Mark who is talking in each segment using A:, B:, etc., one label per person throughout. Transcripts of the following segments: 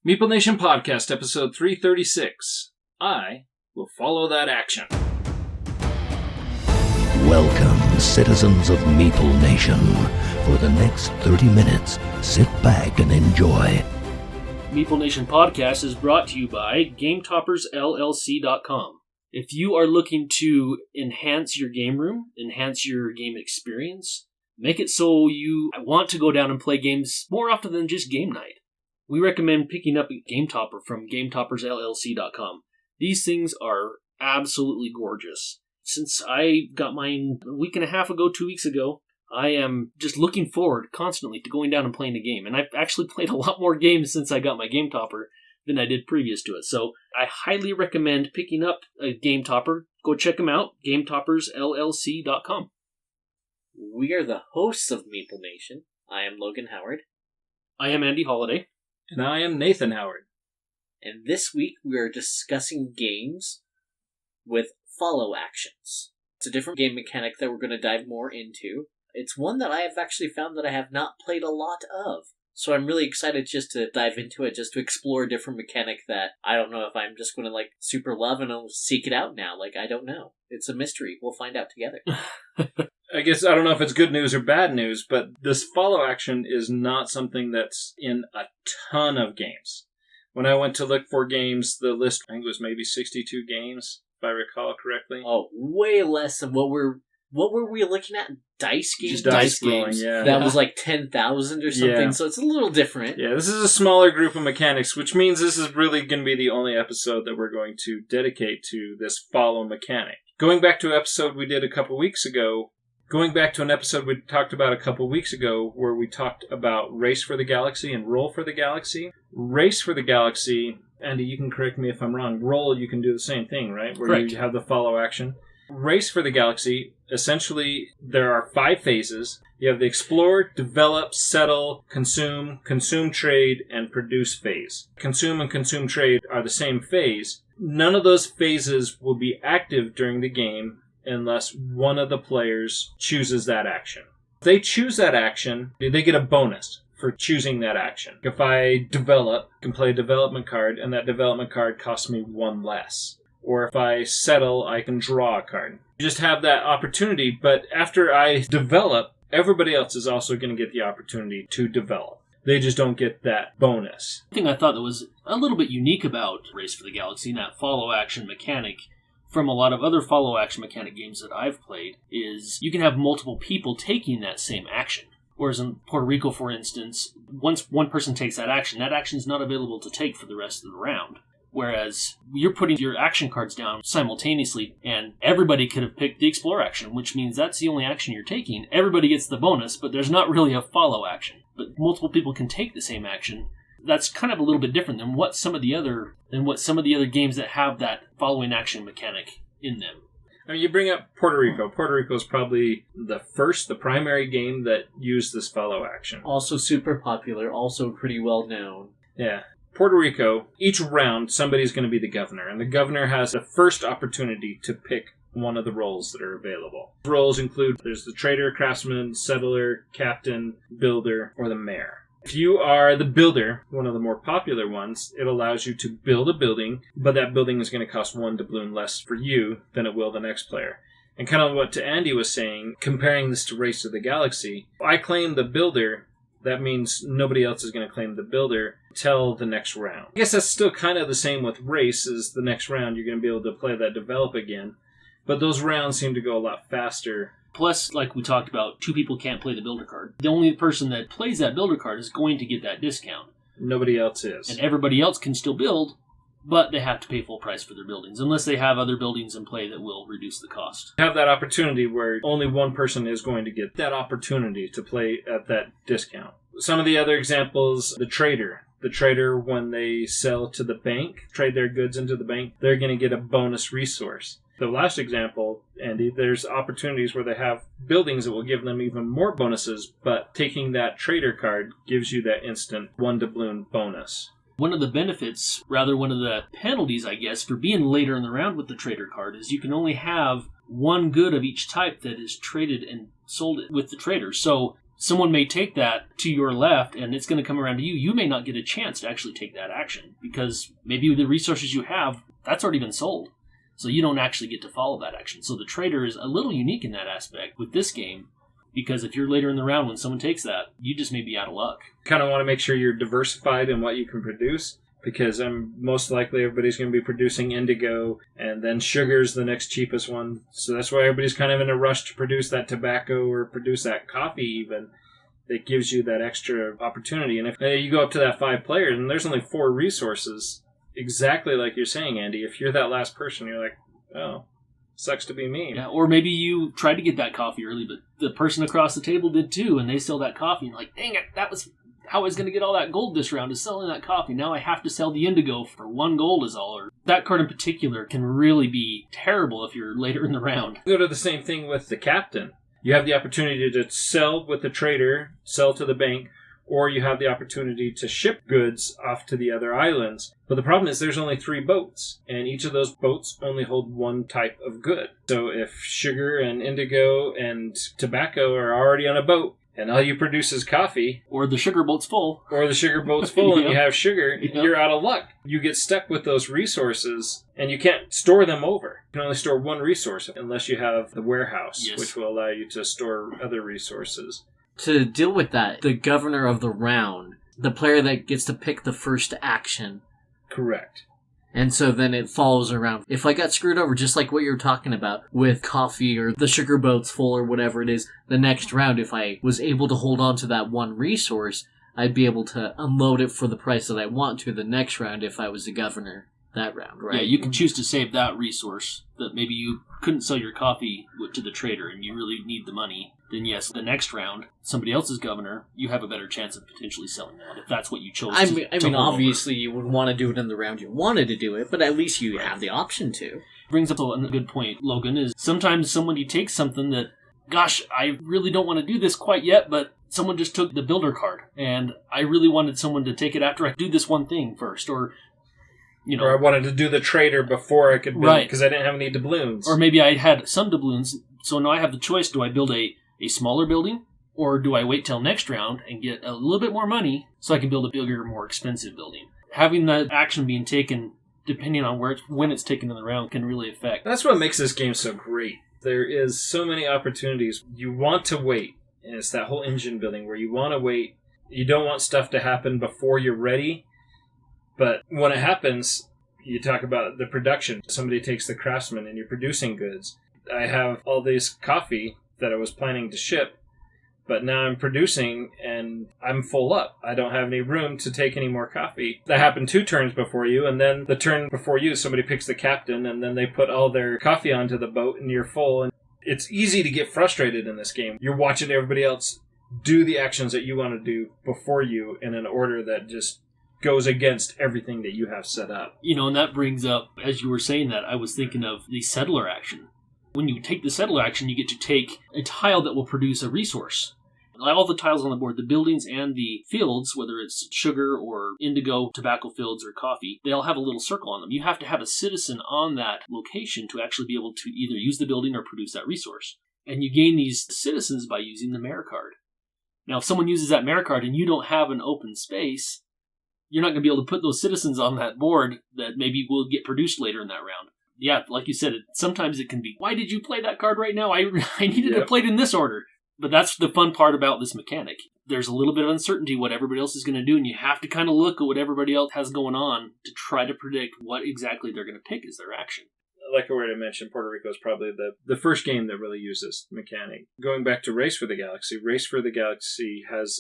A: Meeple Nation Podcast, episode 336. I will follow that action.
B: Welcome, citizens of Meeple Nation. For the next 30 minutes, sit back and enjoy.
C: Meeple Nation Podcast is brought to you by GameToppersLLC.com. If you are looking to enhance your game room, enhance your game experience, make it so you want to go down and play games more often than just game night, we recommend picking up a Game Topper from GameToppersLLC.com. These things are absolutely gorgeous. Since I got mine a week and a half ago, 2 weeks ago, I am just looking forward constantly to going down and playing a game. And I've actually played a lot more games since I got my Game Topper than I did previous to it. So I highly recommend picking up a Game Topper. Go check them out, GameToppersLLC.com.
D: We are the hosts of Meeple Nation. I am Logan Howard.
C: I am Andy Holliday.
A: And I am Nathan Howard.
D: And this week we are discussing games with follow actions. It's a different game mechanic that we're going to dive more into. It's one that I have actually found that I have not played a lot of. So I'm really excited just to dive into it, just to explore a different mechanic that I don't know if I'm just going to super love and I'll seek it out now. I don't know. It's a mystery. We'll find out together.
A: I guess I don't know if it's good news or bad news, but this follow action is not something that's in a ton of games. When I went to look for games, the list, I think it was maybe 62 games, if I recall correctly.
D: Oh, way less than what were we looking at? Dice games?
A: Just dice games.
D: Yeah. That was 10,000 or something, yeah. So it's a little different.
A: Yeah, this is a smaller group of mechanics, which means this is really going to be the only episode that we're going to dedicate to this follow mechanic. Going back to an episode we did a couple weeks ago, where we talked about Race for the Galaxy and Roll for the Galaxy. Race for the Galaxy, Andy, you can correct me if I'm wrong. Roll, you can do the same thing, right? Where
C: Correct.
A: You have the follow action. Race for the Galaxy, essentially, there are 5 phases. You have the Explore, Develop, Settle, Consume, Consume Trade, and Produce phase. Consume and Consume Trade are the same phase. None of those phases will be active during the game unless one of the players chooses that action. If they choose that action, they get a bonus for choosing that action. If I develop, I can play a development card, and that development card costs me 1 less. Or if I settle, I can draw a card. You just have that opportunity, but after I develop, everybody else is also going to get the opportunity to develop. They just don't get that bonus.
C: The thing I thought that was a little bit unique about Race for the Galaxy and that follow action mechanic from a lot of other follow action mechanic games that I've played is you can have multiple people taking that same action. Whereas in Puerto Rico, for instance, once one person takes that action is not available to take for the rest of the round. Whereas you're putting your action cards down simultaneously, and everybody could have picked the Explore action, which means that's the only action you're taking. Everybody gets the bonus, but there's not really a follow action. But multiple people can take the same action. That's kind of a little bit different than what some of the other games that have that following action mechanic in them.
A: I mean, you bring up Puerto Rico. Puerto Rico is probably the primary game that used this follow action.
D: Also super popular, also pretty well known.
A: Yeah. Puerto Rico, each round, somebody's going to be the governor, and the governor has the first opportunity to pick one of the roles that are available. Roles include, there's the trader, craftsman, settler, captain, builder, or the mayor. If you are the builder, one of the more popular ones, it allows you to build a building, but that building is going to cost 1 doubloon less for you than it will the next player. And kind of what Andy was saying, comparing this to Race to the Galaxy, if I claim the builder, that means nobody else is going to claim the builder till the next round. I guess that's still kind of the same with Race, is the next round you're going to be able to play that develop again. But those rounds seem to go a lot faster.
C: Plus, like we talked about, 2 people can't play the builder card. The only person that plays that builder card is going to get that discount.
A: Nobody else is.
C: And everybody else can still build, but they have to pay full price for their buildings, unless they have other buildings in play that will reduce the cost.
A: Have that opportunity where only one person is going to get that opportunity to play at that discount. Some of the other examples, the trader. The trader, when they sell to the bank, trade their goods into the bank, they're going to get a bonus resource. The last example, Andy, there's opportunities where they have buildings that will give them even more bonuses, but taking that trader card gives you that instant 1 doubloon bonus.
C: One of the benefits, rather one of the penalties, I guess, for being later in the round with the trader card is you can only have 1 good of each type that is traded and sold with the trader. So someone may take that to your left and it's going to come around to you. You may not get a chance to actually take that action because maybe the resources you have, that's already been sold. So you don't actually get to follow that action. So the trader is a little unique in that aspect with this game, because if you're later in the round when someone takes that, you just may be out of luck.
A: Kind of want to make sure you're diversified in what you can produce, because most likely everybody's going to be producing indigo, and then sugar's the next cheapest one. So that's why everybody's kind of in a rush to produce that tobacco or produce that coffee even. That gives you that extra opportunity. And if you go up to that 5 players and there's only 4 resources, exactly like you're saying, Andy, if you're that last person, you're like, oh, sucks to be me.
C: Yeah, or maybe you tried to get that coffee early, but the person across the table did too, and they sell that coffee, and you're like, dang it, that was how I was going to get all that gold this round, is selling that coffee. Now I have to sell the indigo for 1 gold is all. Or that card in particular can really be terrible if you're later in the round.
A: Go to the same thing with the captain. You have the opportunity to sell with the trader, sell to the bank, or you have the opportunity to ship goods off to the other islands. But the problem is there's only 3 boats, and each of those boats only hold one type of good. So if sugar and indigo and tobacco are already on a boat, and all you produce is coffee,
C: or the sugar boat's full,
A: and
C: Yep.
A: you have sugar,
C: Yep.
A: You're out of luck. You get stuck with those resources, and you can't store them over. You can only store one resource unless you have the warehouse,
C: Yes.
A: which will allow you to store other resources.
D: To deal with that, the governor of the round, the player that gets to pick the first action.
A: Correct.
D: And so then it follows around. If I got screwed over, just like what you were talking about with coffee or the sugar boat's full or whatever it is, the next round, if I was able to hold on to that one resource, I'd be able to unload it for the price that I want to the next round if I was the governor that round, right?
C: Yeah, you can choose to save that resource that maybe you couldn't sell your coffee to the trader and you really need the money. Then yes, the next round, somebody else's governor, you have a better chance of potentially selling that if that's what you chose
D: I
C: to
D: mean,
C: hold
D: obviously you would want to do it in the round you wanted to do it, but at least you have the option to.
C: Brings up a good point, Logan, is sometimes somebody takes something that, gosh, I really don't want to do this quite yet, but someone just took the builder card, and I really wanted someone to take it after I do this one thing first, or...
A: Or I wanted to do the trader before I could build because I didn't have any doubloons.
C: Or maybe I had some doubloons, so now I have the choice. Do I build a smaller building, or do I wait till next round and get a little bit more money so I can build a bigger, more expensive building? Having that action being taken, depending on when it's taken in the round, can really affect.
A: That's what makes this game so great. There is so many opportunities. You want to wait, and it's that whole engine building where you want to wait. You don't want stuff to happen before you're ready. But when it happens, you talk about the production. Somebody takes the craftsman and you're producing goods. I have all this coffee that I was planning to ship, but now I'm producing and I'm full up. I don't have any room to take any more coffee. That happened 2 turns before you, and then the turn before you, somebody picks the captain and then they put all their coffee onto the boat and you're full. And it's easy to get frustrated in this game. You're watching everybody else do the actions that you want to do before you in an order that just goes against everything that you have set up.
C: And that brings up, as you were saying that, I was thinking of the settler action. When you take the settler action, you get to take a tile that will produce a resource. All the tiles on the board, the buildings and the fields, whether it's sugar or indigo, tobacco fields, or coffee, they all have a little circle on them. You have to have a citizen on that location to actually be able to either use the building or produce that resource. And you gain these citizens by using the mayor card. Now, if someone uses that mayor card and you don't have an open space, you're not going to be able to put those citizens on that board that maybe will get produced later in that round. Yeah, like you said, sometimes it can be, why did you play that card right now? I needed to play it in this order. But that's the fun part about this mechanic. There's a little bit of uncertainty what everybody else is going to do, and you have to kind of look at what everybody else has going on to try to predict what exactly they're going to pick as their action.
A: Like I already mentioned, Puerto Rico is probably the first game that really used this mechanic. Going back to Race for the Galaxy has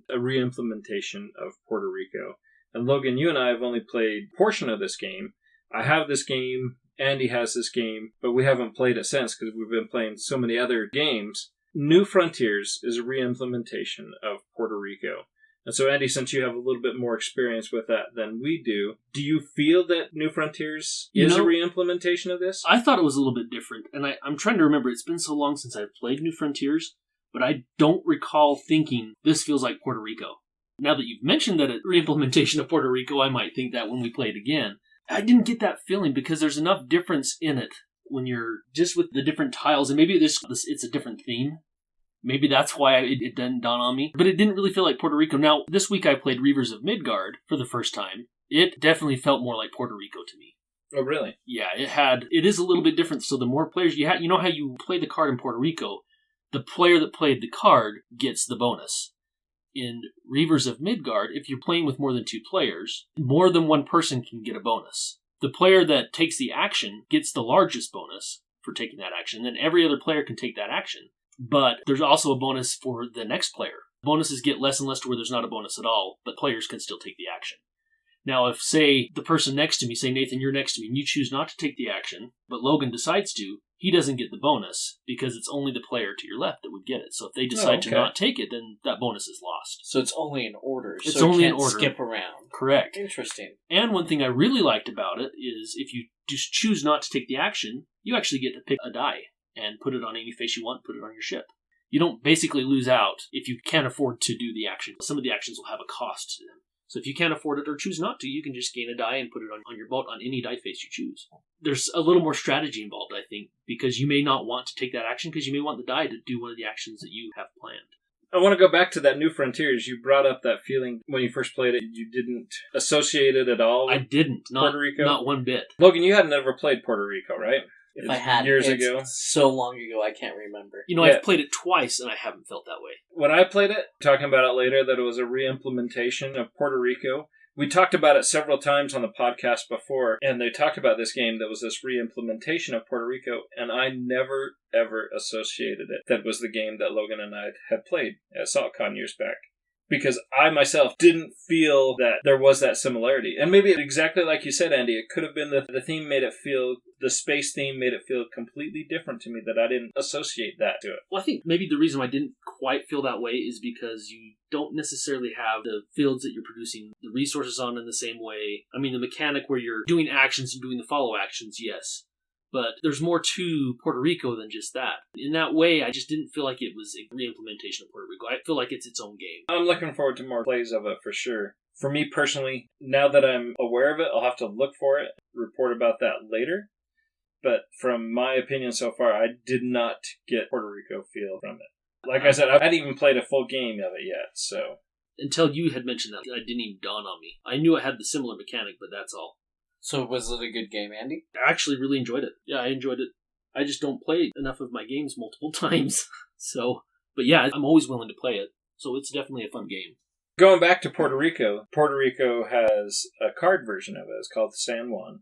A: a re-implementation of Puerto Rico. And Logan, you and I have only played a portion of this game. I have this game, Andy has this game, but we haven't played it since because we've been playing so many other games. New Frontiers is a re-implementation of Puerto Rico. And so, Andy, since you have a little bit more experience with that than we do you feel that New Frontiers is a re-implementation of this?
C: I thought it was a little bit different, and I'm trying to remember. It's been so long since I've played New Frontiers, but I don't recall thinking this feels like Puerto Rico. Now that you've mentioned that it's a re-implementation of Puerto Rico, I might think that when we play it again. I didn't get that feeling because there's enough difference in it when you're just with the different tiles, and maybe it's a different theme. Maybe that's why it didn't dawn on me. But it didn't really feel like Puerto Rico. Now, this week I played Reavers of Midgard for the first time. It definitely felt more like Puerto Rico to me.
A: Oh, really?
C: Yeah, it is a little bit different. So the more players you have, you know how you play the card in Puerto Rico, the player that played the card gets the bonus. In Reavers of Midgard, if you're playing with more than 2 players, more than one person can get a bonus. The player that takes the action gets the largest bonus for taking that action. Then every other player can take that action. But there's also a bonus for the next player. Bonuses get less and less to where there's not a bonus at all, but players can still take the action. Now, if, say, the person next to me, say, Nathan, you're next to me, and you choose not to take the action, but Logan decides to, he doesn't get the bonus because it's only the player to your left that would get it. So if they decide to not take it, then that bonus is lost.
D: So it's only in order.
C: It's
D: so
C: only
D: it
C: in
D: can't
C: order.
D: skip around.
C: Correct.
D: Interesting.
C: And one thing I really liked about it is if you just choose not to take the action, you actually get to pick a die and put it on any face you want, put it on your ship. You don't basically lose out if you can't afford to do the action. Some of the actions will have a cost to them. So if you can't afford it or choose not to, you can just gain a die and put it on your boat on any die face you choose. There's a little more strategy involved, I think, because you may not want to take that action because you may want the die to do one of the actions that you have planned.
A: I want to go back to that New Frontiers. You brought up that feeling when you first played it. You didn't associate it at all with
C: I didn't.
A: Puerto Rico?
C: Not one bit.
A: Logan, you had never played Puerto Rico, right?
D: If I had,
A: years
D: it's
A: ago.
D: so long ago, I can't remember.
C: You know, I've played it twice and I haven't felt that way.
A: When I played it, talking about it later, that it was a re-implementation of Puerto Rico. We talked about it several times on the podcast before, and they talked about this game that was this re-implementation of Puerto Rico, and I never, ever associated it. That was the game that Logan and I had played at SaltCon years back. Because I myself didn't feel that there was that similarity. And maybe exactly like you said, Andy, it could have been the theme made it feel, the space theme made it feel completely different to me, that I didn't associate that to it.
C: Well, I think maybe the reason why I didn't quite feel that way is because you don't necessarily have the fields that you're producing the resources on in the same way. I mean, the mechanic where you're doing actions and doing the follow actions, yes. But there's more to Puerto Rico than just that. In that way, I just didn't feel like it was a re-implementation of Puerto Rico. I feel like it's its own game.
A: I'm looking forward to more plays of it for sure. For me personally, now that I'm aware of it, I'll have to look for it, report about that later. But from my opinion so far, I did not get Puerto Rico feel from it. Like I said, I hadn't even played a full game of it yet, so...
C: Until you had mentioned that, it didn't even dawn on me. I knew it had the similar mechanic, but that's all.
D: So was it a good game, Andy?
C: I actually really enjoyed it. Yeah, I enjoyed it. I just don't play enough of my games multiple times. But yeah, I'm always willing to play it. So it's definitely a fun game.
A: Going back to Puerto Rico has a card version of it. It's called San Juan.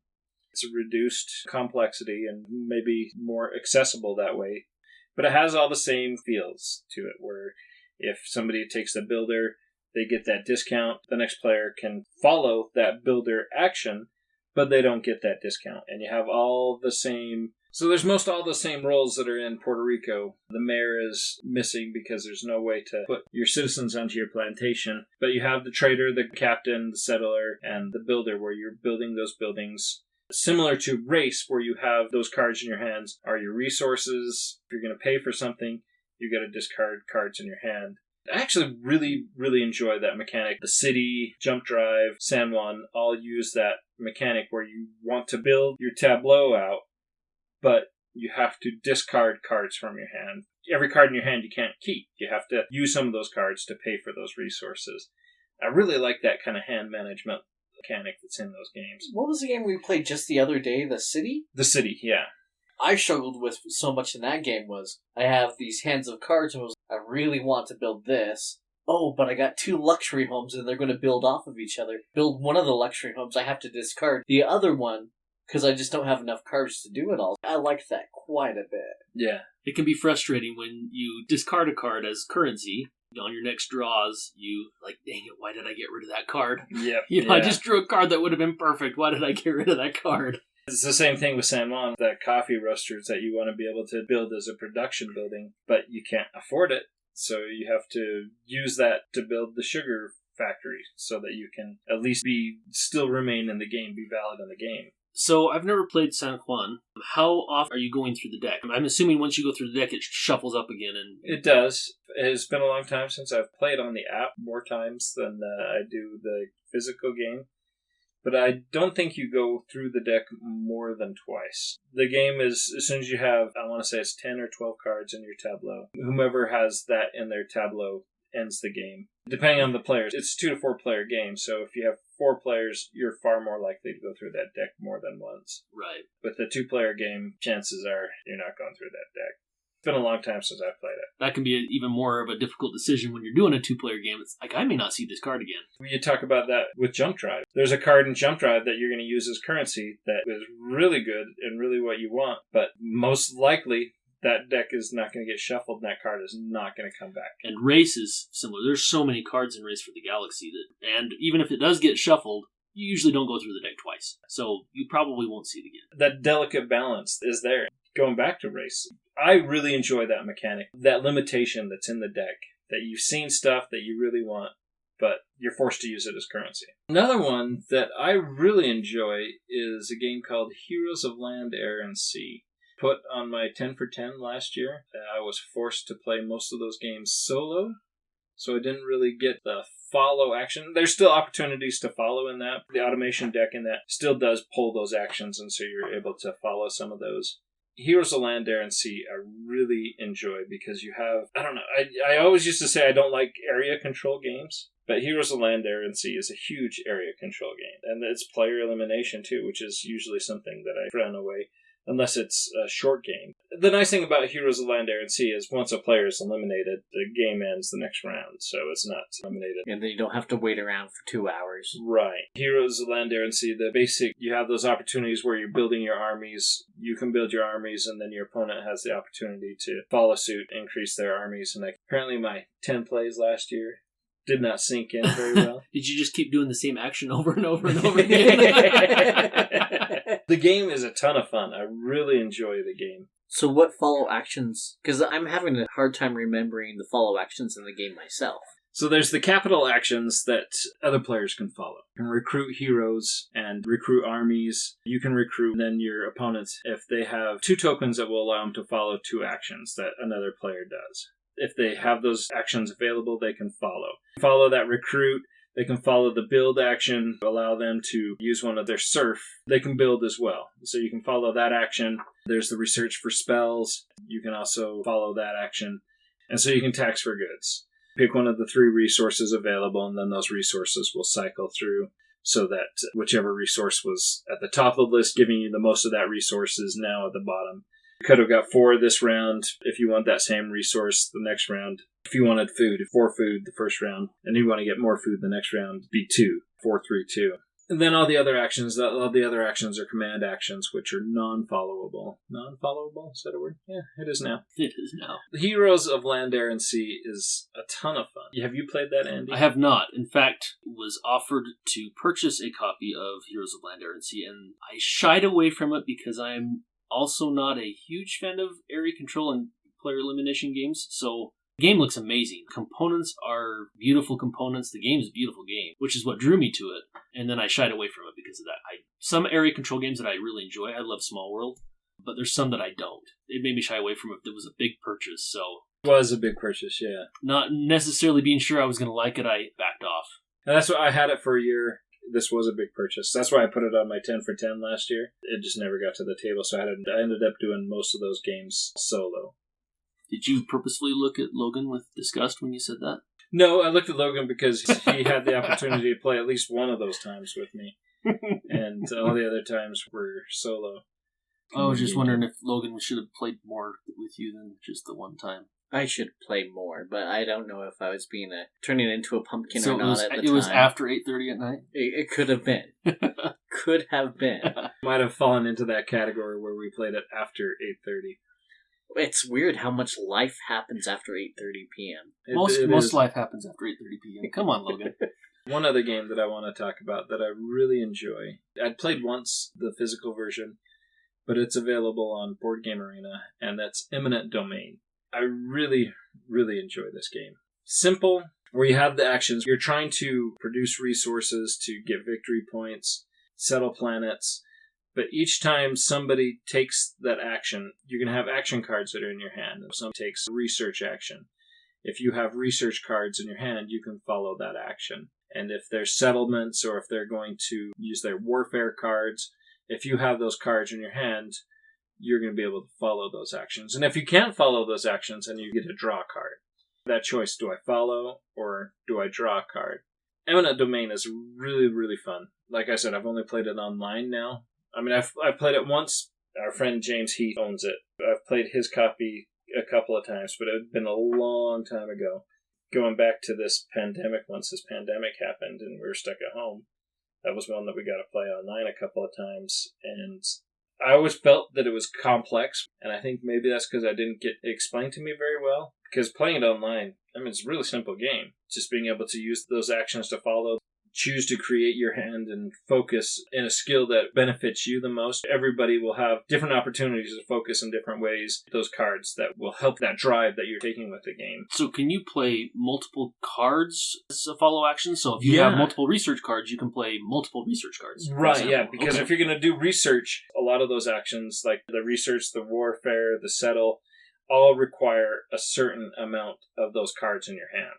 A: It's a reduced complexity and maybe more accessible that way. But it has all the same feels to it, where if somebody takes the builder, they get that discount. The next player can follow that builder action, but they don't get that discount. And you have all the same... So there's all the same roles that are in Puerto Rico. The mayor is missing because there's no way to put your citizens onto your plantation. But you have the trader, the captain, the settler, and the builder, where you're building those buildings. Similar to Race, where you have those cards in your hands are your resources. If you're going to pay for something, you got to discard cards in your hand. I actually really, really enjoy that mechanic. The city, jump drive, San Juan all use that mechanic where you want to build your tableau out, but you have to discard cards from your hand. Every card in your hand you can't keep. You have to use some of those cards to pay for those resources. I really like that kind of hand management mechanic that's in those games.
D: What was the game we played just the other day? The City?
A: The City, yeah.
D: I struggled with so much in that game was I have these hands of cards and was I really want to build this. Oh, but I got 2 luxury homes and they're going to build off of each other. Build one of the luxury homes, I have to discard the other one because I just don't have enough cards to do it all. I liked that quite a bit.
A: Yeah.
C: It can be frustrating when you discard a card as currency. On your next draws, you like, dang it, why did I get rid of that card?
A: Yep.
C: I just drew a card that would have been perfect. Why did I get rid of that card?
A: It's the same thing with San Juan, that coffee roasters that you want to be able to build as a production building, but you can't afford it. So you have to use that to build the sugar factory so that you can at least still remain in the game, be valid in the game.
C: So I've never played San Juan. How often are you going through the deck? I'm assuming once you go through the deck, it shuffles up again. And
A: it does. It has been a long time since I've played on the app, more times than I do the physical game. but I don't think you go through the deck more than twice. The game is, as soon as you have, I want to say it's 10 or 12 cards in your tableau, whomever has that in their tableau ends the game. Depending on the players, it's a 2 to 4 player game, so if you have 4 players, you're far more likely to go through that deck more than once.
C: Right.
A: With the 2 player game, chances are you're not going through that deck. It's been a long time since I've played it.
C: That can be even more of a difficult decision when you're doing a 2-player game. It's like, I may not see this card again.
A: You talk about that with Jump Drive. There's a card in Jump Drive that you're going to use as currency that is really good and really what you want, but most likely that deck is not going to get shuffled and that card is not going to come back.
C: And Race is similar. There's so many cards in Race for the Galaxy that, and even if it does get shuffled, you usually don't go through the deck twice. So you probably won't see it again.
A: That delicate balance is there. Going back to Race, I really enjoy that mechanic, that limitation that's in the deck, that you've seen stuff that you really want, but you're forced to use it as currency. Another one that I really enjoy is a game called Heroes of Land, Air, and Sea. Put on my 10 for 10 last year. I was forced to play most of those games solo, so I didn't really get the follow action. There's still opportunities to follow in that. The automation deck in that still does pull those actions, and so you're able to follow some of those. Heroes of Land, Air, and Sea I really enjoy because you have, I don't know, I always used to say I don't like area control games, but Heroes of Land, Air, and Sea is a huge area control game. And it's player elimination too, which is usually something that I run away unless it's a short game. The nice thing about Heroes of Land, Air, and Sea is once a player is eliminated, the game ends the next round, so it's not eliminated.
D: And then you don't have to wait around for 2 hours.
A: Right. Heroes of Land, Air, and Sea, the basic, you have those opportunities where you're building your armies, you can build your armies, and then your opponent has the opportunity to follow suit, increase their armies, and apparently my 10 plays last year did not sink in very well.
C: Did you just keep doing the same action over and over and over again?
A: The game is a ton of fun. I really enjoy the game.
D: So what follow actions? Because I'm having a hard time remembering the follow actions in the game myself.
A: So there's the capital actions that other players can follow. You can recruit heroes and recruit armies. You can recruit then your opponents if they have 2 tokens that will allow them to follow 2 actions that another player does. If they have those actions available, they can follow. Follow that recruit. They can follow the build action, allow them to use one of their surf. They can build as well. So you can follow that action. There's the research for spells. You can also follow that action. And so you can tax for goods. Pick one of the 3 resources available, and then those resources will cycle through so that whichever resource was at the top of the list, giving you the most of that resource, is now at the bottom. You could have got 4 this round if you want that same resource the next round. If you wanted food, 4 food the first round, and you want to get more food the next round, be 2, 4, 3, 2. And then all the other actions are command actions, which are non-followable. Non-followable? Is that a word? Yeah, it is now.
C: It is now.
A: Heroes of Land, Air, and Sea is a ton of fun. Have you played that, Andy?
C: I have not. In fact, was offered to purchase a copy of Heroes of Land, Air, and Sea, and I shied away from it because I'm also not a huge fan of area control and player elimination games, so the game looks amazing. Components are beautiful components. The game is a beautiful game, which is what drew me to it. And then I shied away from it because of that. Some area control games that I really enjoy. I love Small World, but there's some that I don't. It made me shy away from it. It was a big purchase, so...
A: It was a big purchase, yeah.
C: Not necessarily being sure I was going to like it, I backed off.
A: And that's why I had it for a year. This was a big purchase. That's why I put it on my 10 for 10 last year. It just never got to the table, so I ended up doing most of those games solo.
C: Did you purposefully look at Logan with disgust when you said that?
A: No, I looked at Logan because he had the opportunity to play at least one of those times with me. And all the other times were solo.
C: I was just wondering if Logan should have played more with you than just the one time.
D: I should play more, but I don't know if I was turning into a pumpkin or not at the time.
C: It was after 8:30 at night?
D: It could have been. Could have been.
A: Might have fallen into that category where we played it after 8:30.
D: It's weird how much life happens after 8:30 p.m.
C: Most life happens after 8:30 p.m. Come on, Logan.
A: One other game that I want to talk about that I really enjoy. I'd played once the physical version, but it's available on Board Game Arena, and that's Eminent Domain. I really, really enjoy this game. Simple, where you have the actions. You're trying to produce resources to get victory points, settle planets, but each time somebody takes that action, you can have action cards that are in your hand. If someone takes research action, if you have research cards in your hand, you can follow that action. And if there's settlements or if they're going to use their warfare cards, if you have those cards in your hand, you're going to be able to follow those actions. And if you can't follow those actions, then you get to draw a card. That choice, do I follow or do I draw a card? Eminent Domain is really, really fun. Like I said, I've only played it online now. I mean, I've played it once. Our friend James Heath owns it. I've played his copy a couple of times, but it had been a long time ago. Going back to this pandemic, once this pandemic happened and we were stuck at home, that was one that we got to play online a couple of times. And I always felt that it was complex, and I think maybe that's because I didn't get it explained to me very well. Because playing it online, I mean, it's a really simple game. Just being able to use those actions to follow, choose to create your hand and focus in a skill that benefits you the most. Everybody will have different opportunities to focus in different ways. Those cards that will help that drive that you're taking with the game.
C: So can you play multiple cards as a follow action? So if you have multiple research cards, you can play multiple research cards.
A: Right, yeah. Because if you're going to do research, a lot of those actions, like the research, the warfare, the settle, all require a certain amount of those cards in your hand.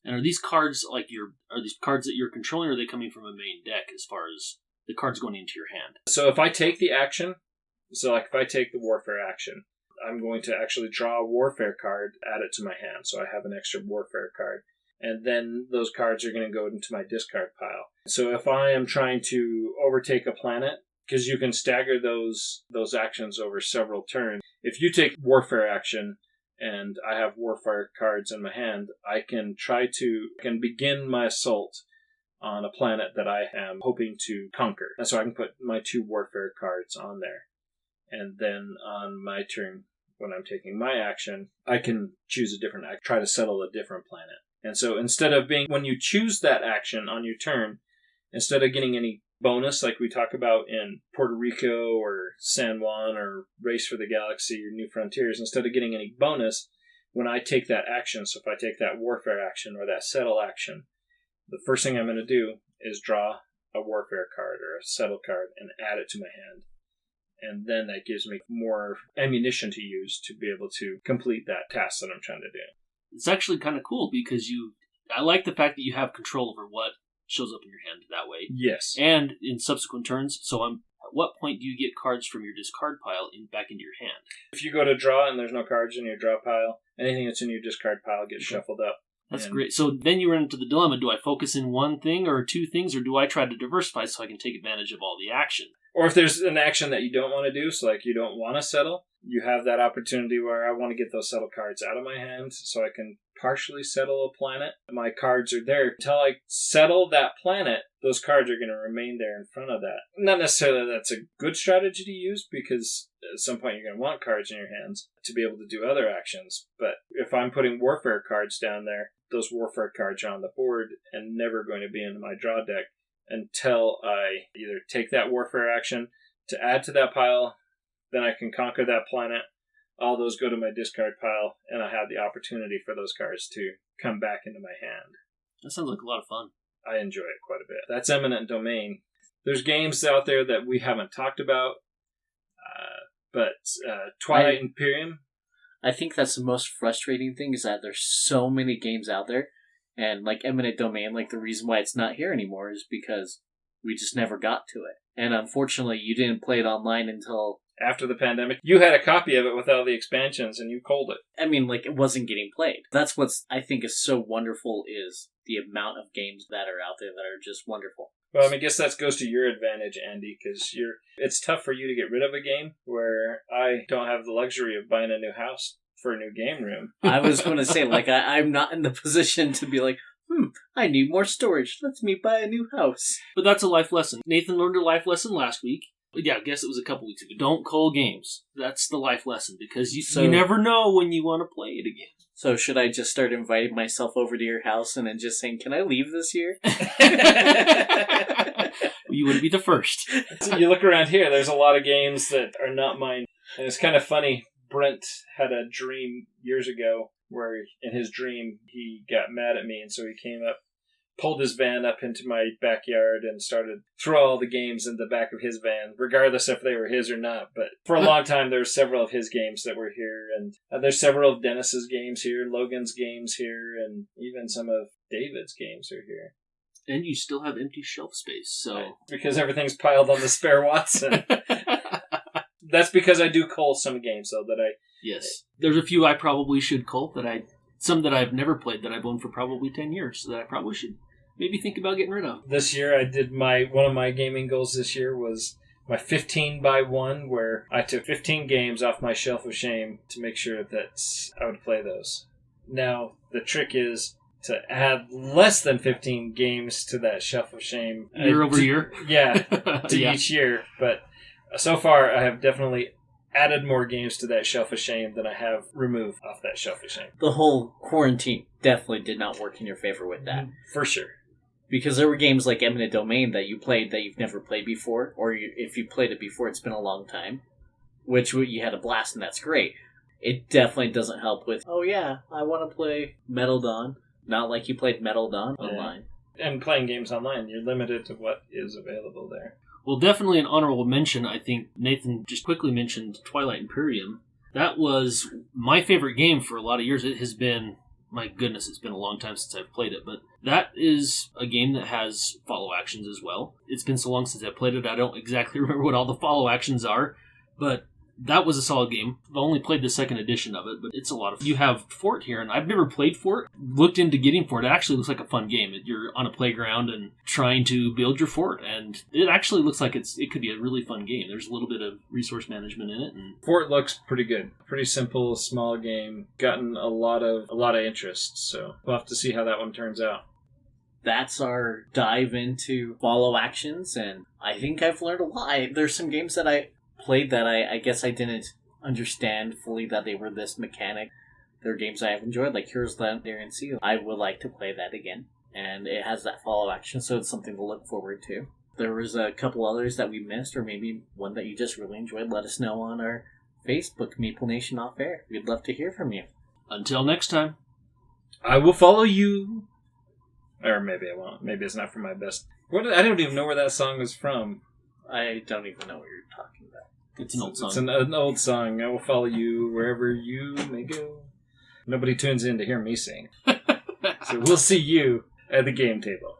C: And are these cards are these cards that you're controlling, or are they coming from a main deck as far as the cards going into your hand?
A: So if I take the action, if I take the warfare action, I'm going to actually draw a warfare card, add it to my hand, so I have an extra warfare card. And then those cards are going to go into my discard pile. So if I am trying to overtake a planet, because you can stagger those actions over several turns, if you take warfare action, and I have warfare cards in my hand, I can begin my assault on a planet that I am hoping to conquer. And so I can put my 2 warfare cards on there. And then on my turn, when I'm taking my action, I can choose try to settle a different planet. And so instead of when you choose that action on your turn, instead of getting any bonus like we talk about in Puerto Rico or San Juan or Race for the Galaxy or New Frontiers, instead of getting any bonus, when I take that action, so if I take that warfare action or that settle action, the first thing I'm going to do is draw a warfare card or a settle card and add it to my hand. And then that gives me more ammunition to use to be able to complete that task that I'm trying to do.
C: It's actually kind of cool because I like the fact that you have control over what shows up in your hand that way.
A: Yes.
C: And in subsequent turns, so at what point do you get cards from your discard pile back into your hand?
A: If you go to draw and there's no cards in your draw pile, anything that's in your discard pile gets shuffled up.
C: That's great. So then you run into the dilemma, do I focus in one thing or 2 things, or do I try to diversify so I can take advantage of all the action?
A: Or if there's an action that you don't want to do, so like you don't want to settle, you have that opportunity where I want to get those settle cards out of my hand so I can partially settle a planet. My cards are there. Until I settle that planet, those cards are going to remain there in front of that. Not necessarily that that's a good strategy to use, because at some point you're going to want cards in your hands to be able to do other actions. But if I'm putting warfare cards down there, those warfare cards are on the board and never going to be in my draw deck until I either take that warfare action to add to that pile, then I can conquer that planet. All those go to my discard pile, and I have the opportunity for those cards to come back into my hand.
C: That sounds like a lot of fun.
A: I enjoy it quite a bit. That's Eminent Domain. There's games out there that we haven't talked about, but Twilight Imperium.
D: I think that's the most frustrating thing, is that there's so many games out there, and like Eminent Domain, like the reason why it's not here anymore is because we just never got to it. And unfortunately, you didn't play it online until
A: after the pandemic. You had a copy of it with all the expansions, and you culled it.
D: I mean, like, it wasn't getting played. That's what's, I think, is so wonderful, is the amount of games that are out there that are just wonderful.
A: Well, I mean, I guess that goes to your advantage, Andy, because it's tough for you to get rid of a game where I don't have the luxury of buying a new house for a new game room.
D: I was going to say, like, I'm not in the position to be like, I need more storage. Let me buy a new house.
C: But that's a life lesson. Nathan learned a life lesson last week. Yeah, I guess it was a couple weeks ago. Don't cull games. That's the life lesson, because you never know when you want to play it again.
D: So should I just start inviting myself over to your house and then just saying, can I leave this year?
C: You wouldn't be the first.
A: So you look around here, there's a lot of games that are not mine. And it's kind of funny. Brent had a dream years ago where in his dream he got mad at me, and so he came up, pulled his van up into my backyard and started throw all the games in the back of his van, regardless if they were his or not. But for a long time, there were several of his games that were here, and there's several of Dennis's games here, Logan's games here, and even some of David's games are here.
C: And you still have empty shelf space, so...
A: Because everything's piled on the spare Watson. That's because I do cull some games, though, that I...
C: Yes. There's a few I probably should cull, some that I've never played that I've owned for probably 10 years, so that I probably should maybe think about getting rid of.
A: This year, I did one of my gaming goals this year was my 15 by 1, where I took 15 games off my shelf of shame to make sure that I would play those. Now, the trick is to add less than 15 games to that shelf of shame.
C: Year over year?
A: Yeah, to each year. But so far, I have definitely added more games to that shelf of shame than I have removed off that shelf of shame.
D: The whole quarantine definitely did not work in your favor with that.
A: For sure.
D: Because there were games like Eminent Domain that you played that you've never played before, or if you played it before, it's been a long time, which you had a blast, and that's great. It definitely doesn't help with, oh yeah, I want to play Metal Dawn. Not like you played Metal Dawn online.
A: And playing games online, you're limited to what is available there.
C: Well, definitely an honorable mention. I think Nathan just quickly mentioned Twilight Imperium. That was my favorite game for a lot of years. It has been... My goodness, it's been a long time since I've played it, but that is a game that has follow actions as well. It's been so long since I've played it, I don't exactly remember what all the follow actions are, but that was a solid game. I've only played the second edition of it, but it's a lot of fun. You have Fort here, and I've never played Fort. Looked into getting Fort. It actually looks like a fun game. You're on a playground and trying to build your fort, and it actually looks like it could be a really fun game. There's a little bit of resource management in it. And
A: Fort looks pretty good. Pretty simple, small game. Gotten a lot of interest, so we'll have to see how that one turns out.
D: That's our dive into follow actions, and I think I've learned a lot. There's some games that I played that I guess I didn't understand fully that they were this mechanic. There are games I have enjoyed, like Heroes Legendary Sea. I would like to play that again, and it has that follow action, so it's something to look forward to. There was a couple others that we missed, or maybe one that you just really enjoyed. Let us know on our Facebook, Meeple Nation Off Air. We'd love to hear from you.
C: Until next time.
A: I will follow you. Or maybe I won't. Maybe it's not for my best. I don't even know where that song is from.
D: I don't even know what you're talking about.
C: It's an old song.
A: It's an old song. I will follow you wherever you may go. Nobody tunes in to hear me sing. So we'll see you at the game table.